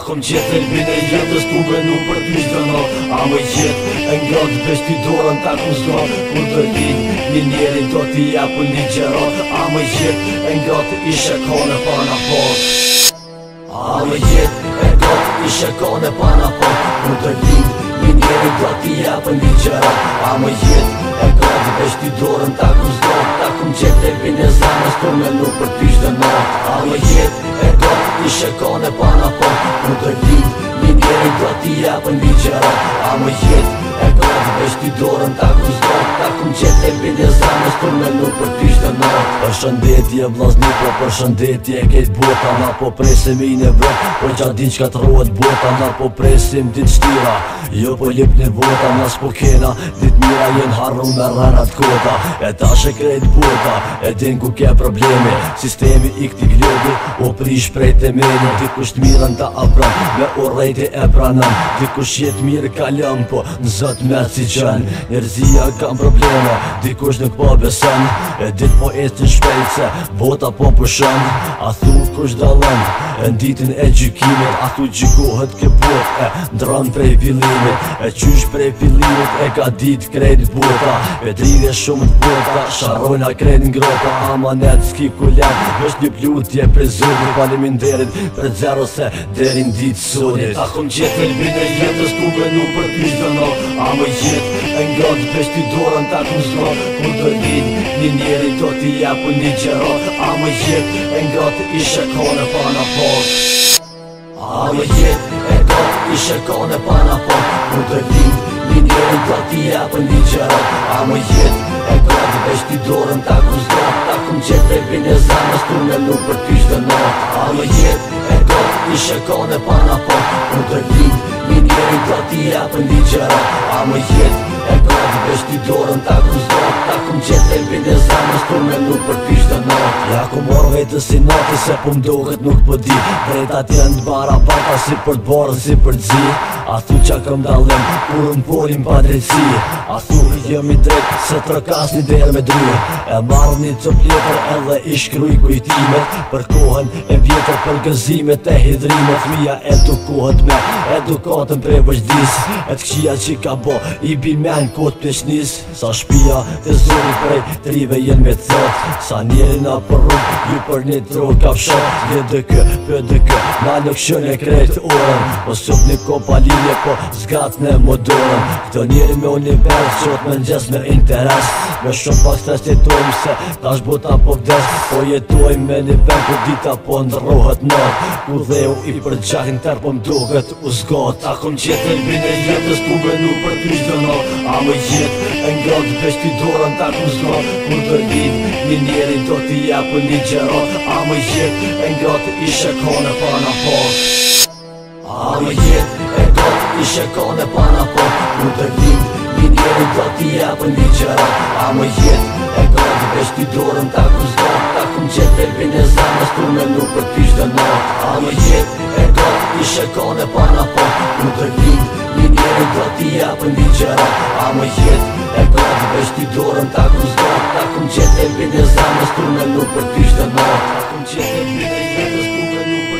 kom qetë thelbin e jetës tu venu për ty çdo not. A më jetë e ngrohtë veç ty dorën ta kum s'do. Kur do lind një njeri do t'i japun ligjerat. A më jetë e ngrohtë ishe kone pana pot. A më jetë e ngrohtë ishe kone pana pot. Kur do lind një njeri do t'i japun ligjerat. A më jetë e ngrohtë veç ty dorën ta kum s'do. Ta kum qetë thelbin e zanës tu menu për ty çdo not. A më jetë e ngrohtë ishe kone pana pot. Kur do lind një njeri do t'i japun ligjerat. A më jetë e ngrohtë veç ty dorën ta kum s'do. Ta kum qetë thelbin e zanës tu menu për ty çdo not. Përshëndetje vllazni, po përshëndetje kejt bota. Na po presim i në vrok, po gjatë din qka t'rohet bota. Na po presim dit shtira, jo po lip një vota. Na s'po kena dit mira jen harru me rënat kota. E tash e krejt bota, e din ku ke probleme. Sistemi i këti globi, o prish prej temeni. Dikush t'mirën ta apran, me urrejti e pranan. Dikush jet mirë kalëm, po n'zot merë si qën. Njerëzia kam probleme, dikush nuk po beson. E dit po etin shpejt se bota po përshën. A thu kush dallon, e n'ditin e gjykimit. A thu gjykohet ke bot, e ndron prej fillimit. E qysh prej fillimit e ka dit krejt bota. Petrine shumë t'bota, sharrojna krejt n'grota. Amanet s'ki kulen, vesh një plutje për zunit. Faleminderit për zero se derin dit sonit. Ta kom qetë thelbin e jetës tu venu për ty çdo not. A më jetë e ngrohtë veç ty dorën ta kum s'do. Kur do lind një njeri do t'i japun ligjerat. A më jetë e ngrohtë ishe kone pana pot. A më jetë e ngrohtë ishe kone pana pot. Kur do lind një njeri do t'i japun ligjerat. A më jetë e ngrohtë veç ty dorën ta kum s'do. Ta kum qetë thelbin e zanës tu menu për ty çdo not. A më jetë e ngrohtë ishe kone pana pot. Kur do lind një njeri do t'i japun ligjerat. A më jetë e ngrohtë veç ty dorën ta kum s'do. Ta kum qetë thelbin e zanës tu menu për ty çdo not. Ja ku mor vetës si noti se po m'dohet nuk po di. Drejtat janë t'barabanta si për t'borën si për t'zi. A thu qa këm dallim kur m'polim pa drejtsi. A thu jemi drejt se trokas një derë me dryë. E marrë një cop letër edhe i shkruj kujtimet. Për kohën e vjetër për gëzimet e hidrimet. Mija edukohet me edukatën prej vëgjdis. E t'kqia që ka bo i bimen kot peshnis. Sa shpia të zorit prej trive jen me thot. Sa njeri na për rrug, ju për një trok ka fshat. Ledëkë, pëdëkë, na nuk shën e krejt orën. Po sup një kopa linje, po zgat në modorën. Këto njeri me univers, qot me n'gjes me interes. Me shumë pak stres jetojmë se tash bota po vdes. Po jetojmë me një vend ku dita po ndrohet nat. Ku dheu i përgjak n'ter po m'dohet u zgat. Ta kom qetë thelbin e jetës tu venu për ty çdo not. A më jetë e ngrohtë veç ty dorën ta kum s'do. Kur do lind një njeri do t'i japun ligjerat. A më jetë e ngrohtë ishe kone pana pot. A më jetë e ngrohtë ishe kone pana pot. Kur do lind një njeri do t'i japun ligjerat. A më jetë e ngrohtë veç ty dorën ta kum s'do. Ta kum qetë thelbin e zanës tu menu për ty çdo not. A më jetë e ngrohtë ishe kone pana pot. Kur do lind një njeri do t'i japun ligjerat. A më jetë e ngrohtë veç ty dorën ta kum s'do. Ta kum qetë thelbin e zanës tu menu për ty çdo not. Ta kum qetë thelbin e jetës tu menu për